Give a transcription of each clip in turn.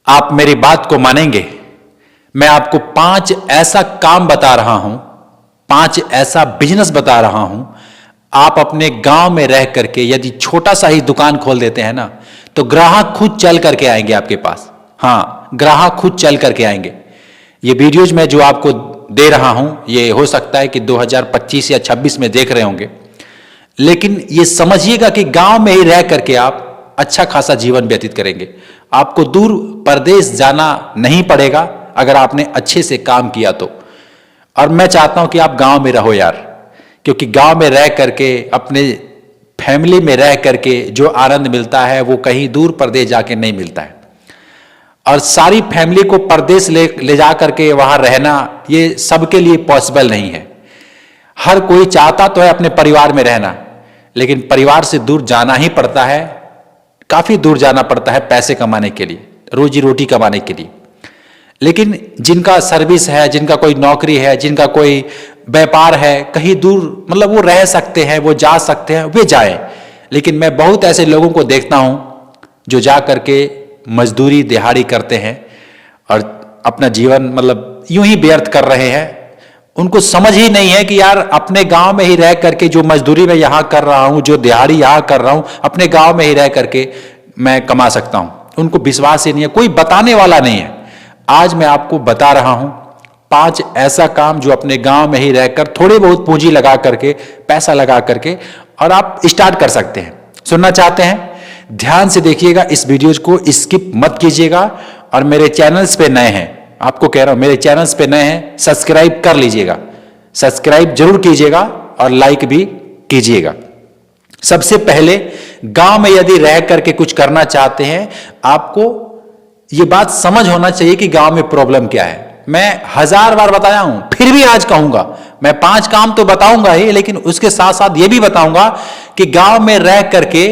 आप मेरी बात को मानेंगे। मैं आपको 5 ऐसा काम बता रहा हूं, 5 ऐसा बिजनेस बता रहा हूं। आप अपने गांव में रह करके यदि छोटा सा ही दुकान खोल देते हैं ना, तो ग्राहक खुद चल करके आएंगे आपके पास। हां, ग्राहक खुद चल करके आएंगे। ये वीडियोज में जो आपको दे रहा हूं, ये हो सकता है कि 2025 या 26 में देख रहे होंगे, लेकिन ये समझिएगा कि गांव में ही रह करके आप अच्छा खासा जीवन व्यतीत करेंगे। आपको दूर परदेश जाना नहीं पड़ेगा अगर आपने अच्छे से काम किया तो। और मैं चाहता हूं कि आप गांव में रहो यार, क्योंकि गांव में रह करके, अपने फैमिली में रह करके जो आनंद मिलता है वो कहीं दूर परदेश जाके नहीं मिलता है। और सारी फैमिली को परदेश ले जा करके वहां रहना, ये सबके लिए पॉसिबल नहीं है। हर कोई चाहता तो है अपने परिवार में रहना, लेकिन परिवार से दूर जाना ही पड़ता है, काफी दूर जाना पड़ता है पैसे कमाने के लिए, रोजी रोटी कमाने के लिए। लेकिन जिनका सर्विस है, जिनका कोई नौकरी है, जिनका कोई व्यापार है, कहीं दूर मतलब वो रह सकते हैं, वो जा सकते हैं, वे जाएं। लेकिन मैं बहुत ऐसे लोगों को देखता हूं जो जा करके मजदूरी दिहाड़ी करते हैं और अपना जीवन मतलब यूं ही व्यर्थ कर रहे हैं। उनको समझ ही नहीं है कि यार अपने गांव में ही रह करके जो मजदूरी मैं यहां कर रहा हूं, जो दिहाड़ी यहां कर रहा हूं, अपने गांव में ही रह करके मैं कमा सकता हूं। उनको विश्वास ही नहीं है, कोई बताने वाला नहीं है। आज मैं आपको बता रहा हूं 5 ऐसा काम जो अपने गांव में ही रहकर थोड़ी बहुत पूंजी लगा करके, पैसा लगा करके, और आप स्टार्ट कर सकते हैं। सुनना चाहते हैं? ध्यान से देखिएगा, इस वीडियो को स्किप मत कीजिएगा। और मेरे चैनल्स पे नए हैं, आपको कह रहा हूं मेरे चैनल्स पे नए हैं, सब्सक्राइब कर लीजिएगा, सब्सक्राइब जरूर कीजिएगा और लाइक भी कीजिएगा। सबसे पहले गांव में यदि रह करके कुछ करना चाहते हैं, आपको यह बात समझ होना चाहिए कि गांव में प्रॉब्लम क्या है। मैं 1000 बार बताया हूं, फिर भी आज कहूंगा, मैं 5 काम तो बताऊंगा ही, लेकिन उसके साथ साथ यह भी बताऊंगा कि गांव में रह करके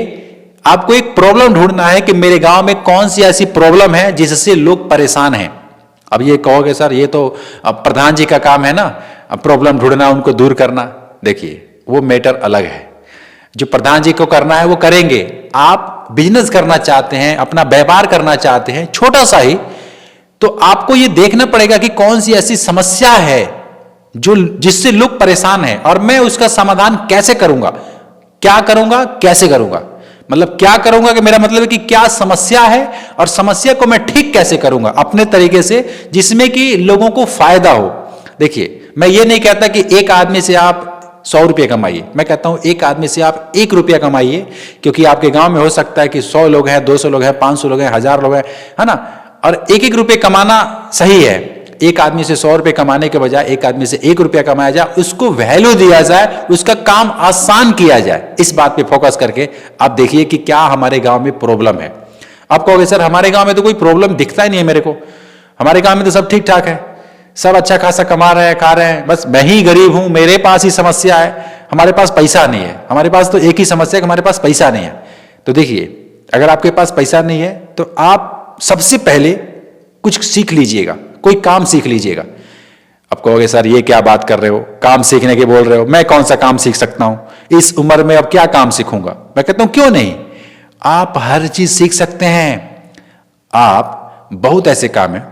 आपको एक प्रॉब्लम ढूंढना है कि मेरे गांव में कौन सी ऐसी प्रॉब्लम है जिससे लोग परेशान हैं। अब ये कहोगे सर ये तो प्रधान जी का काम है ना, प्रॉब्लम ढूंढना, उनको दूर करना। देखिए वो मैटर अलग है, जो प्रधान जी को करना है वो करेंगे। आप बिजनेस करना चाहते हैं, अपना व्यापार करना चाहते हैं छोटा सा ही, तो आपको ये देखना पड़ेगा कि कौन सी ऐसी समस्या है जो जिससे लोग परेशान हैं, और मैं उसका समाधान कैसे करूंगा, क्या करूंगा, कैसे करूंगा। मतलब क्या करूंगा कि मेरा मतलब है कि क्या समस्या है और समस्या को मैं ठीक कैसे करूंगा अपने तरीके से, जिसमें कि लोगों को फायदा हो। देखिए मैं ये नहीं कहता कि एक आदमी से आप 100 रुपये कमाइए, मैं कहता हूं एक आदमी से आप 1 रुपया कमाइए, क्योंकि आपके गांव में हो सकता है कि 100 लोग हैं, 200 लोग हैं, 500 लोग हैं, 1000 लोग हैं, है ना। और 1-1 रुपये कमाना सही है। एक आदमी से 100 रुपये कमाने के बजाय एक आदमी से 1 रुपया कमाया जाए, उसको वैल्यू दिया जाए, उसका काम आसान किया जाए। इस बात पे फोकस करके आप देखिए कि क्या हमारे गांव में प्रॉब्लम है। आप कहोगे सर हमारे गांव में तो कोई प्रॉब्लम दिखता ही नहीं है मेरे को, हमारे गांव में तो सब ठीक ठाक है, सब अच्छा खासा कमा रहे हैं, खा रहे हैं, बस मैं ही गरीब हूं, मेरे पास ही समस्या है, हमारे पास पैसा नहीं है। हमारे पास तो एक ही समस्या है कि हमारे पास पैसा नहीं है। तो देखिए अगर आपके पास पैसा नहीं है तो आप सबसे पहले कुछ सीख लीजिएगा, कोई काम सीख लीजिएगा। अब कहोगे सर ये क्या बात कर रहे हो, काम सीखने के बोल रहे हो, मैं कौन सा काम सीख सकता हूं इस उम्र में, अब क्या काम सीखूंगा। मैं कहता हूं क्यों नहीं, आप हर चीज सीख सकते हैं। आप बहुत ऐसे काम है,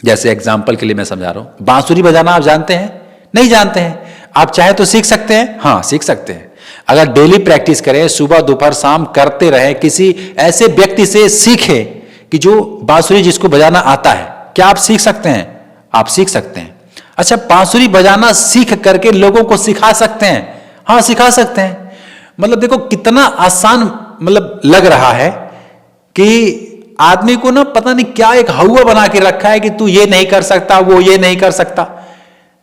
जैसे एग्जाम्पल के लिए मैं समझा रहा हूं, बांसुरी बजाना आप जानते हैं? नहीं जानते हैं? आप चाहे तो सीख सकते हैं, हाँ सीख सकते हैं। अगर डेली प्रैक्टिस करें, सुबह दोपहर शाम करते रहे, किसी ऐसे व्यक्ति से सीखें कि जो बांसुरी जिसको बजाना आता है, क्या आप सीख सकते हैं? आप सीख सकते हैं। अच्छा, बांसुरी बजाना सीख करके लोगों को सिखा सकते हैं? हाँ सिखा सकते हैं। मतलब देखो कितना आसान मतलब लग रहा है कि आदमी को ना पता नहीं क्या एक हवा बना के रखा है कि तू ये नहीं कर सकता, वो ये नहीं कर सकता।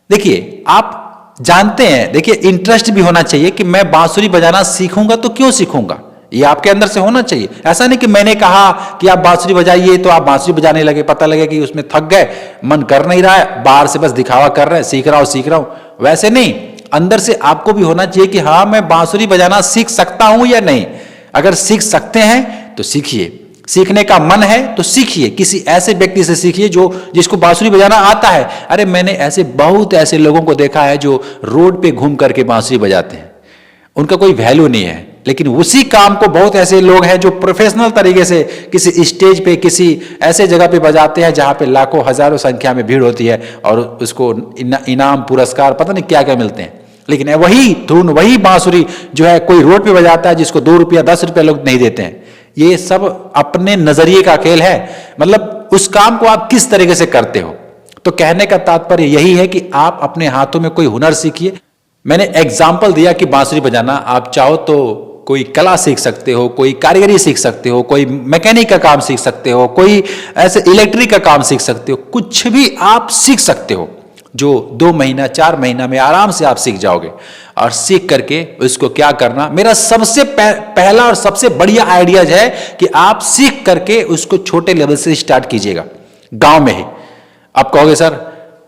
देखिए आप जानते हैं, देखिए इंटरेस्ट भी होना चाहिए कि मैं बांसुरी बजाना सीखूंगा तो क्यों सीखूंगा, ये आपके अंदर से होना चाहिए। ऐसा नहीं कि मैंने कहा कि आप बांसुरी बजाइए तो आप बांसुरी बजाने लगे, पता लगे कि उसमें थक गए, मन कर नहीं रहा है, बाहर से बस दिखावा कर रहे हैं, सीख रहा हूं, वैसे नहीं। अंदर से आपको भी होना चाहिए कि हाँ मैं बांसुरी बजाना सीख सकता हूं या नहीं। अगर सीख सकते हैं तो सीखिए, सीखने का मन है तो सीखिए, किसी ऐसे व्यक्ति से सीखिए जो जिसको बांसुरी बजाना आता है। अरे मैंने ऐसे बहुत ऐसे लोगों को देखा है जो रोड पे घूम करके बांसुरी बजाते हैं, उनका कोई वैल्यू नहीं है, लेकिन उसी काम को बहुत ऐसे लोग हैं जो प्रोफेशनल तरीके से किसी स्टेज पे, किसी ऐसे जगह पे बजाते हैं जहां पे लाखों हजारों संख्या में भीड़ होती है और उसको इनाम पुरस्कार पता नहीं क्या क्या मिलते हैं। लेकिन वही धुन, वही बांसुरी जो है कोई रोड पे बजाता है जिसको 2 रुपया 10 रुपया लोग नहीं देते हैं। ये सब अपने नजरिए का खेल है, मतलब उस काम को आप किस तरीके से करते हो। तो कहने का तात्पर्य यही है कि आप अपने हाथों में कोई हुनर सीखिए। मैंने एग्जाम्पल दिया कि बांसुरी बजाना, आप चाहो तो कोई कला सीख सकते हो, कोई कारीगरी सीख सकते हो, कोई मैकेनिक का काम सीख सकते हो, कोई ऐसे इलेक्ट्रिक का काम सीख सकते हो, कुछ भी आप सीख सकते हो जो 2 महीना 4 महीना में आराम से आप सीख जाओगे। और सीख करके उसको क्या करना, मेरा सबसे पहला और सबसे बढ़िया आइडियाज है कि आप सीख करके उसको छोटे लेवल से स्टार्ट कीजिएगा, गांव में ही। आप कहोगे सर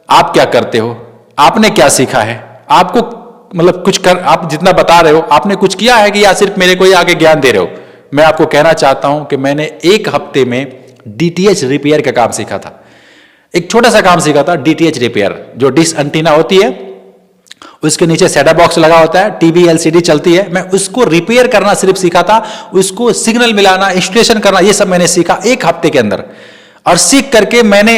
आप क्या करते हो, आपने क्या सीखा है, आपको मतलब कुछ कर, आप जितना बता रहे हो आपने कुछ किया है कि या सिर्फ मेरे को ही आगे ज्ञान दे रहे हो। मैं आपको कहना चाहता हूं कि मैंने 1 हफ्ते में डीटीएच रिपेयर का काम सीखा था। एक छोटा सा काम सीखा था, डीटीएच रिपेयर, जो डिश एंटीना होती है उसके नीचे सेटअप बॉक्स लगा होता है, टीवी एलसीडी चलती है, मैं उसको रिपेयर करना सिर्फ सीखा था। उसको सिग्नल मिलाना, इंस्टॉलेशन करना, ये सब मैंने सीखा 1 हफ्ते के अंदर। और सीख करके मैंने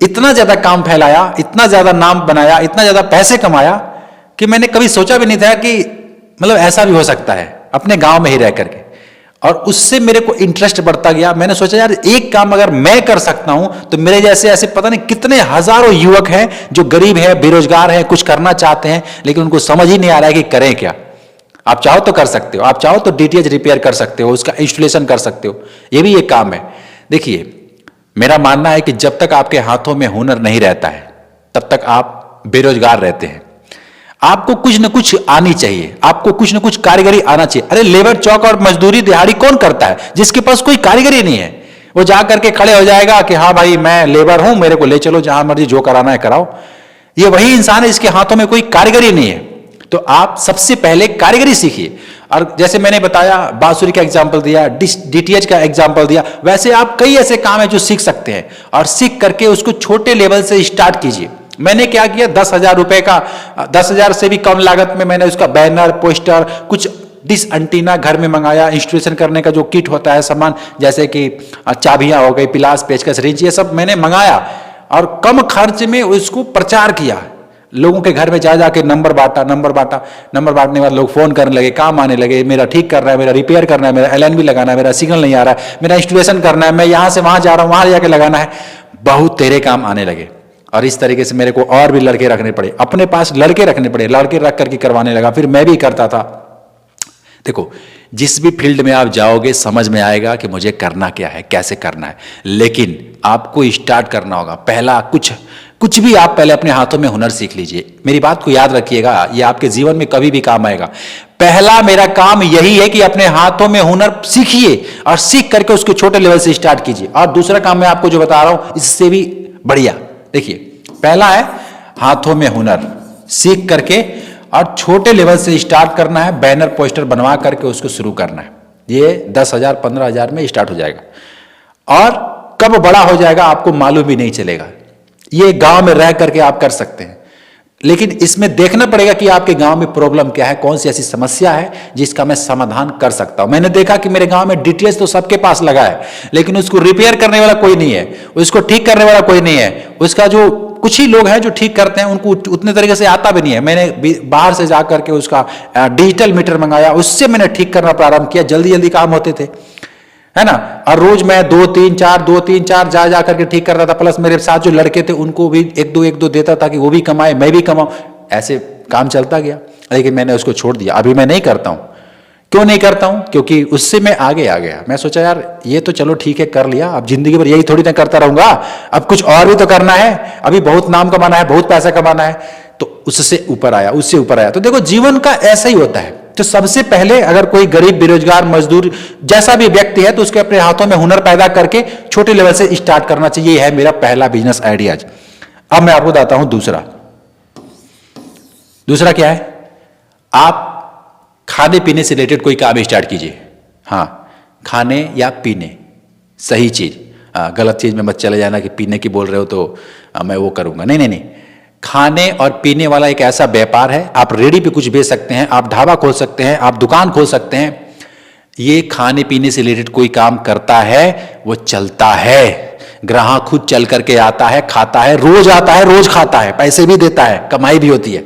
इतना ज्यादा काम फैलाया, इतना ज्यादा नाम बनाया, इतना ज्यादा पैसे कमाया कि मैंने कभी सोचा भी नहीं था कि मतलब ऐसा भी हो सकता है अपने गांव में ही रह करके। और उससे मेरे को इंटरेस्ट बढ़ता गया। मैंने सोचा यार एक काम अगर मैं कर सकता हूं तो मेरे जैसे ऐसे पता नहीं कितने हजारों युवक हैं जो गरीब हैं, बेरोजगार हैं, कुछ करना चाहते हैं लेकिन उनको समझ ही नहीं आ रहा है कि करें क्या। आप चाहो तो कर सकते हो, आप चाहो तो डीटीएच रिपेयर कर सकते हो, उसका इंस्टॉलेशन कर सकते हो, ये भी एक काम है। देखिए मेरा मानना है कि जब तक आपके हाथों में हुनर नहीं रहता है तब तक आप बेरोजगार रहते हैं। आपको कुछ न कुछ आनी चाहिए, आपको कुछ न कुछ कारीगरी आना चाहिए। अरे लेबर चौक और मजदूरी दिहाड़ी कौन करता है जिसके पास कोई कारीगरी नहीं है? वो जा करके खड़े हो जाएगा कि हाँ भाई मैं लेबर हूं, मेरे को ले चलो जहां मर्जी जो कराना है कराओ। ये वही इंसान है इसके हाथों में कोई कारीगरी नहीं है। तो आप सबसे पहले कारीगरी सीखिए। और जैसे मैंने बताया, बांसुरी का एग्जाम्पल दिया, डीटीएच का एग्जाम्पल दिया, वैसे आप कई ऐसे काम है जो सीख सकते हैं और सीख करके उसको छोटे लेवल से स्टार्ट कीजिए। मैंने क्या किया, 10,000 रुपए का, 10,000 से भी कम लागत में मैंने उसका बैनर, पोस्टर, कुछ डिश एंटीना घर में मंगाया, इंस्टॉलेशन करने का जो किट होता है सामान, जैसे कि चाबियां हो गई, पिलास, पेचकस, रिंच, ये सब मैंने मंगाया और कम खर्च में उसको प्रचार किया। लोगों के घर में जा जाके नंबर बांटा। नंबर बांटने के बाद लोग फोन करने लगे, काम आने लगे, मेरा ठीक करना है, मेरा रिपेयर करना है, मेरा एलएनबी लगाना है, मेरा सिग्नल नहीं आ रहा है, मेरा इंस्टॉलेशन करना है, मैं यहां से वहां जा रहा हूं, वहां जाके लगाना है। बहुत तेरे काम आने लगे और इस तरीके से मेरे को और भी लड़के रखने पड़े, अपने पास लड़के रखने पड़े, लड़के रख करके करवाने लगा। फिर मैं भी करता था। देखो जिस भी फील्ड में आप जाओगे समझ में आएगा कि मुझे करना क्या है, कैसे करना है, लेकिन आपको स्टार्ट करना होगा। पहला कुछ भी आप पहले अपने हाथों में हुनर सीख लीजिए। मेरी बात को याद रखिएगा, ये आपके जीवन में कभी भी काम आएगा। पहला मेरा काम यही है कि अपने हाथों में हुनर सीखिए और सीख करके उसको छोटे लेवल से स्टार्ट कीजिए। और दूसरा काम मैं आपको जो बता रहा हूं इससे भी बढ़िया। देखिए पहला है हाथों में हुनर सीख करके और छोटे लेवल से स्टार्ट करना है, बैनर पोस्टर बनवा करके उसको शुरू करना है। ये 10,000 15,000 में स्टार्ट हो जाएगा और कब बड़ा हो जाएगा आपको मालूम भी नहीं चलेगा। ये गांव में रह करके आप कर सकते हैं, लेकिन इसमें देखना पड़ेगा कि आपके गांव में प्रॉब्लम क्या है, कौन सी ऐसी समस्या है जिसका मैं समाधान कर सकता हूं। मैंने देखा कि मेरे गांव में डीटीएच तो सबके पास लगा है लेकिन उसको रिपेयर करने वाला कोई नहीं है, उसको ठीक करने वाला कोई नहीं है। उसका जो कुछ ही लोग हैं जो ठीक करते हैं, उनको उतने तरीके से आता भी नहीं है। मैंने बाहर से जाकर के उसका डिजिटल मीटर मंगाया, उससे मैंने ठीक करना प्रारंभ किया, जल्दी जल्दी काम होते थे, है ना। और रोज मैं 2-3-4 जा करके ठीक करता था। प्लस मेरे साथ जो लड़के थे उनको भी एक दो देता था कि वो भी कमाए, मैं भी कमाऊं। ऐसे काम चलता गया, लेकिन मैंने उसको छोड़ दिया। अभी मैं नहीं करता हूं। क्यों नहीं करता हूं? क्योंकि उससे मैं आगे आ गया। मैं सोचा यार ये तो चलो ठीक है, कर लिया, अब जिंदगी भर यही थोड़ी ना करता रहूंगा, अब कुछ और भी तो करना है। अभी बहुत नाम कमाना है, बहुत पैसा कमाना है, तो उससे ऊपर आया, उससे ऊपर आया। तो देखो जीवन का ऐसा ही होता है। तो सबसे पहले अगर कोई गरीब, बेरोजगार, मजदूर जैसा भी व्यक्ति है तो उसके अपने हाथों में हुनर पैदा करके छोटे लेवल से स्टार्ट करना चाहिए। है मेरा पहला बिजनेस आइडियाज। अब मैं आपको बताता हूं दूसरा क्या है। आप खाने पीने से रिलेटेड कोई काम स्टार्ट कीजिए। हाँ, खाने या पीने, सही चीज, गलत चीज में मत चले जाना कि पीने की बोल रहे हो तो मैं वो करूंगा। नहीं, खाने और पीने वाला एक ऐसा व्यापार है। आप रेडी पे कुछ बेच सकते हैं, आप ढाबा खोल सकते हैं, आप दुकान खोल सकते हैं, ये खाने पीने से रिलेटेड कोई काम करता है वो चलता है। ग्राहक खुद चल करके आता है, खाता है, रोज आता है, रोज खाता है, पैसे भी देता है, कमाई भी होती है।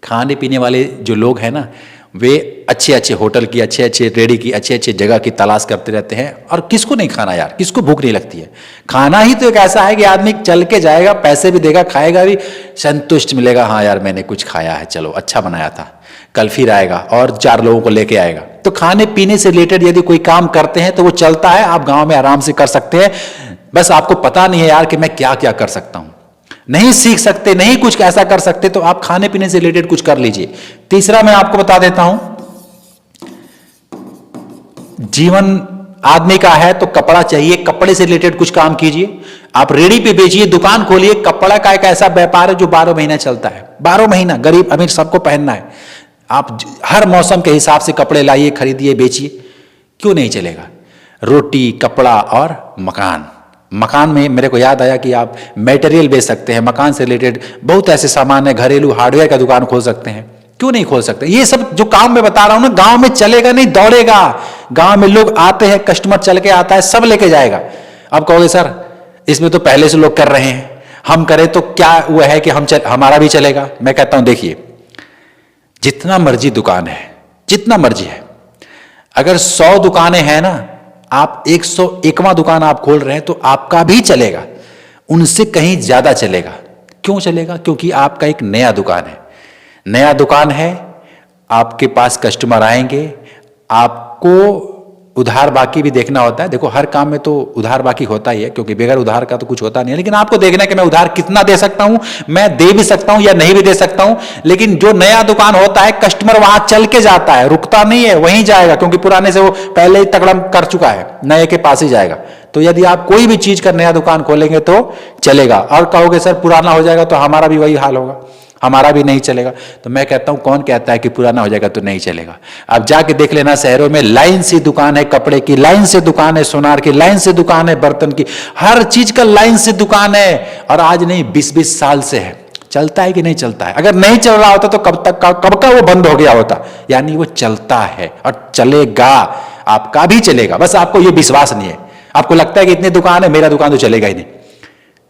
खाने पीने वाले जो लोग हैं ना, वे अच्छे अच्छे होटल की, अच्छे अच्छे रेडी की, अच्छे अच्छे जगह की तलाश करते रहते हैं। और किसको नहीं खाना यार, किसको भूख नहीं लगती है। खाना ही तो एक ऐसा है कि आदमी चल के जाएगा, पैसे भी देगा, खाएगा भी, संतुष्ट मिलेगा, हाँ यार मैंने कुछ खाया है, चलो अच्छा बनाया था, कल फिर आएगा और 4 लोगों को लेके आएगा। तो खाने पीने से रिलेटेड यदि कोई काम करते हैं तो वो चलता है, आप गांव में आराम से कर सकते हैं। बस आपको पता नहीं है यार कि मैं क्या क्या कर सकता हूं, नहीं सीख सकते, नहीं कुछ ऐसा कर सकते, तो आप खाने पीने से रिलेटेड कुछ कर लीजिए। तीसरा मैं आपको बता देता हूं, जीवन आदमी का है तो कपड़ा चाहिए, कपड़े से रिलेटेड कुछ काम कीजिए। आप रेडी पे बेचिए, दुकान खोलिए। कपड़ा का एक ऐसा व्यापार है जो 12 महीना चलता है, 12 महीना, गरीब अमीर सबको पहनना है। आप हर मौसम के हिसाब से कपड़े लाइए, खरीदिए, बेचिए, क्यों नहीं चलेगा। रोटी, कपड़ा और मकान। मकान में मेरे को याद आया कि आप मटेरियल बेच सकते हैं, मकान से रिलेटेड बहुत ऐसे सामान है, घरेलू हार्डवेयर का दुकान खोल सकते हैं, क्यों नहीं खोल सकते। ये सब जो काम मैं बता रहा हूं ना, गांव में चलेगा नहीं, दौड़ेगा। गांव में लोग आते हैं, कस्टमर चल के आता है, सब लेके जाएगा। अब कहोगे सर इसमें तो पहले से लोग कर रहे हैं, हम करें तो क्या वो है कि हमारा भी चलेगा। मैं कहता हूं देखिए, जितना मर्जी दुकान है, जितना मर्जी है, अगर 100 दुकानें हैं ना, आप 101वां दुकान आप खोल रहे हैं तो आपका भी चलेगा, उनसे कहीं ज्यादा चलेगा। क्यों चलेगा? क्योंकि आपका एक नया दुकान है, नया दुकान है, आपके पास कस्टमर आएंगे। आपको उधार बाकी भी देखना होता है। देखो हर काम में तो उधार बाकी होता ही है, क्योंकि बगैर उधार का तो कुछ होता नहीं है। लेकिन आपको देखना है कि मैं उधार कितना दे सकता हूं, मैं दे भी सकता हूं या नहीं भी दे सकता हूं। लेकिन जो नया दुकान होता है, कस्टमर वहां चल के जाता है, रुकता नहीं है, वहीं जाएगा, क्योंकि पुराने से वो पहले ही तगड़म कर चुका है, नए के पास ही जाएगा। तो यदि आप कोई भी चीज का नया दुकान खोलेंगे तो चलेगा। और कहोगे सर पुराना हो जाएगा तो हमारा भी वही हाल होगा, हमारा भी नहीं चलेगा। तो मैं कहता हूं कौन कहता है कि पुराना हो जाएगा तो नहीं चलेगा। आप जाके देख लेना, शहरों में लाइन से दुकान है, कपड़े की लाइन से दुकान है, सोनार की लाइन से दुकान है, बर्तन की, हर चीज का लाइन से दुकान है। और आज नहीं 20-20 साल से है। चलता है कि नहीं चलता है? अगर नहीं चल रहा होता तो कब का वो बंद हो गया होता। यानी वो चलता है और चलेगा, आपका भी चलेगा। बस आपको ये विश्वास नहीं है, आपको लगता है कि इतनी दुकान है, मेरा दुकान तो चलेगा ही नहीं।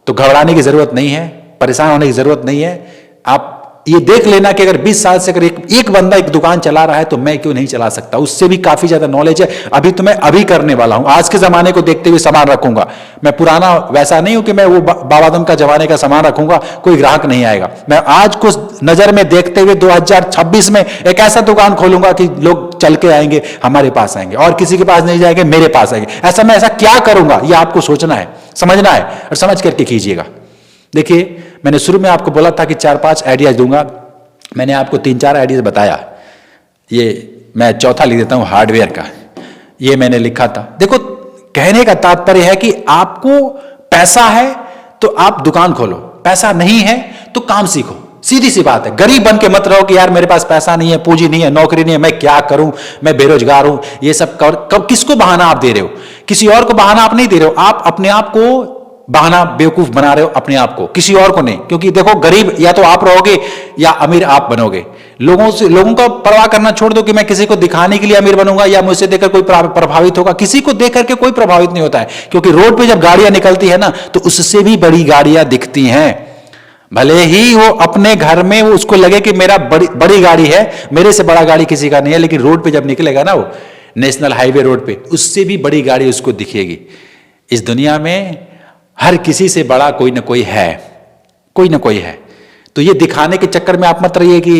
तो घबराने की जरूरत नहीं है, परेशान होने की जरूरत नहीं है। आप ये देख लेना कि अगर 20 साल से अगर एक बंदा एक दुकान चला रहा है तो मैं क्यों नहीं चला सकता। उससे भी काफी ज्यादा नॉलेज है। अभी तो मैं अभी करने वाला हूं, आज के जमाने को देखते हुए सामान रखूंगा। मैं पुराना वैसा नहीं हूं कि मैं वो बाबादम का जमाने का सामान रखूंगा, कोई ग्राहक नहीं आएगा। मैं आज को नजर में देखते हुए 2026 में एक ऐसा दुकान खोलूंगा कि लोग चल के आएंगे, हमारे पास आएंगे, और किसी के पास नहीं जाएंगे, मेरे पास आएंगे। ऐसा मैं ऐसा क्या करूंगा, ये आपको सोचना है, समझना है, और समझ करके कीजिएगा। देखिए मैंने शुरू में आपको बोला था कि 4-5 आइडियाज दूंगा, मैंने आपको 3-4 आइडियाज बताया। ये मैं चौथा लिख देता हूं, हार्डवेयर का। ये मैंने लिखा था। देखो कहने का तात्पर्य है कि आपको पैसा है तो आप दुकान खोलो, पैसा नहीं है तो काम सीखो। सीधी सी बात है। गरीब बन के मत रहो कि यार मेरे पास पैसा नहीं है, पूंजी नहीं है, नौकरी नहीं है, मैं क्या करूं, मैं बेरोजगार हूं। ये सब किसको बहाना आप दे रहे हो? किसी और को बहाना आप नहीं दे रहे हो, आप अपने आप को बहाना बेवकूफ बना रहे हो, अपने आप को, किसी और को नहीं। क्योंकि देखो गरीब या तो आप रहोगे या अमीर आप बनोगे। लोगों का परवाह करना छोड़ दो कि मैं किसी को दिखाने के लिए अमीर बनूंगा या मुझसे देखकर कोई प्रभावित होगा। किसी को देख करके कोई प्रभावित नहीं होता है, क्योंकि रोड पे जब गाड़ियां निकलती है ना तो उससे भी बड़ी गाड़ियां दिखती हैं। भले ही वो अपने घर में वो उसको लगे कि मेरा बड़ी गाड़ी है, मेरे से बड़ा गाड़ी किसी का नहीं है, लेकिन रोड पे जब निकलेगा ना वो नेशनल हाईवे रोड पे, उससे भी बड़ी गाड़ी उसको दिखेगी। इस दुनिया में हर किसी से बड़ा कोई ना कोई है, कोई ना कोई है। तो ये दिखाने के चक्कर में आप मत रहिए कि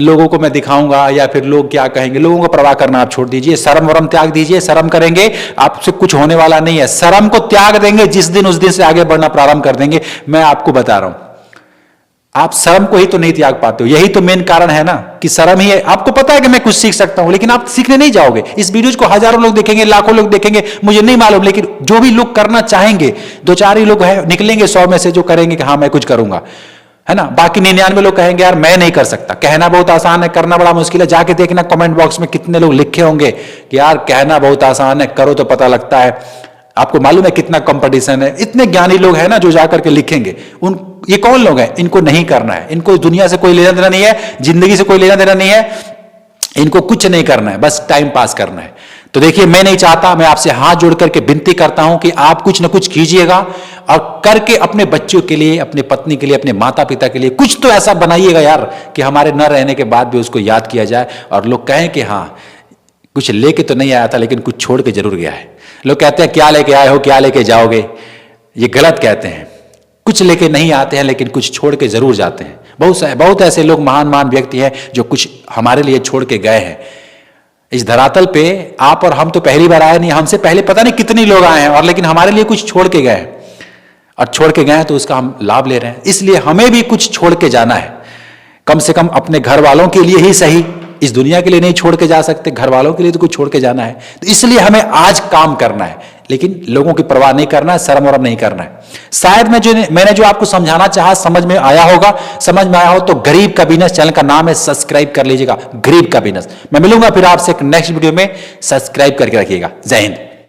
लोगों को मैं दिखाऊंगा या फिर लोग क्या कहेंगे। लोगों को परवाह करना आप छोड़ दीजिए, शर्म वरम त्याग दीजिए। शर्म करेंगे आपसे कुछ होने वाला नहीं है। शर्म को त्याग देंगे जिस दिन, उस दिन से आगे बढ़ना प्रारंभ कर देंगे। मैं आपको बता रहा हूं, आप शर्म को ही तो नहीं त्याग पाते हो। यही तो मेन कारण है ना कि शर्म ही है। आपको पता है कि मैं कुछ सीख सकता हूं, लेकिन आप सीखने नहीं जाओगे। इस वीडियो को हजारों लोग देखेंगे, लाखों लोग देखेंगे, मुझे नहीं मालूम, लेकिन जो भी लोग करना चाहेंगे, 2-4 ही लोग हैं निकलेंगे 100 में से जो करेंगे कि हाँ मैं कुछ करूंगा, है ना। बाकी 99 लोग कहेंगे यार मैं नहीं कर सकता। कहना बहुत आसान है, करना बड़ा मुश्किल है। जाके देखना कमेंट बॉक्स में कितने लोग लिखे होंगे कि यार कहना बहुत आसान है, करो तो पता लगता है। आपको मालूम है कितना कंपटीशन है। इतने ज्ञानी लोग हैं ना जो जाकर के लिखेंगे। ये कौन लोग हैं? इनको नहीं करना है, इनको दुनिया से कोई लेना देना नहीं है, जिंदगी से कोई लेना देना नहीं है। इनको कुछ नहीं करना है, बस टाइम पास करना है। तो देखिए, मैं नहीं चाहता, मैं आपसे हाथ जोड़ करके विनती करता हूं कि आप कुछ ना कुछ कीजिएगा और करके अपने बच्चों के लिए, अपने पत्नी के लिए, अपने माता पिता के लिए कुछ तो ऐसा बनाइएगा यार कि हमारे न रहने के बाद भी उसको याद किया जाए और लोग कहें कि हाँ, कुछ लेके तो नहीं आया था लेकिन कुछ छोड़ के जरूर गया है। लोग कहते हैं क्या लेके आए हो, क्या लेके जाओगे, ये गलत कहते हैं। कुछ लेके नहीं आते हैं लेकिन कुछ छोड़ के जरूर जाते हैं। बहुत ऐसे लोग, महान महान व्यक्ति हैं जो कुछ हमारे लिए छोड़ के गए हैं। इस धरातल पे आप और हम तो पहली बार आए नहीं, हमसे पहले पता नहीं कितने लोग आए हैं, और लेकिन हमारे लिए कुछ छोड़ के गए, और छोड़ के गए तो उसका हम लाभ ले रहे हैं। इसलिए हमें भी कुछ छोड़ के जाना है, कम से कम अपने घर वालों के लिए ही सही, इस दुनिया के लिए नहीं छोड़ के जा सकते, घर वालों के लिए तो कुछ छोड़ के जाना है। तो इसलिए हमें आज काम करना है, लेकिन लोगों की परवाह नहीं करना है, शर्म वरम नहीं करना है। शायद मैंने जो आपको समझाना चाहा समझ में आया होगा। समझ में आया हो तो गरीब का बिजनेस चैनल का नाम है, सब्सक्राइब कर लीजिएगा, गरीब का बिजनेस। मैं मिलूंगा फिर आपसे एक नेक्स्ट वीडियो में, सब्सक्राइब करके रखिएगा। जय हिंद।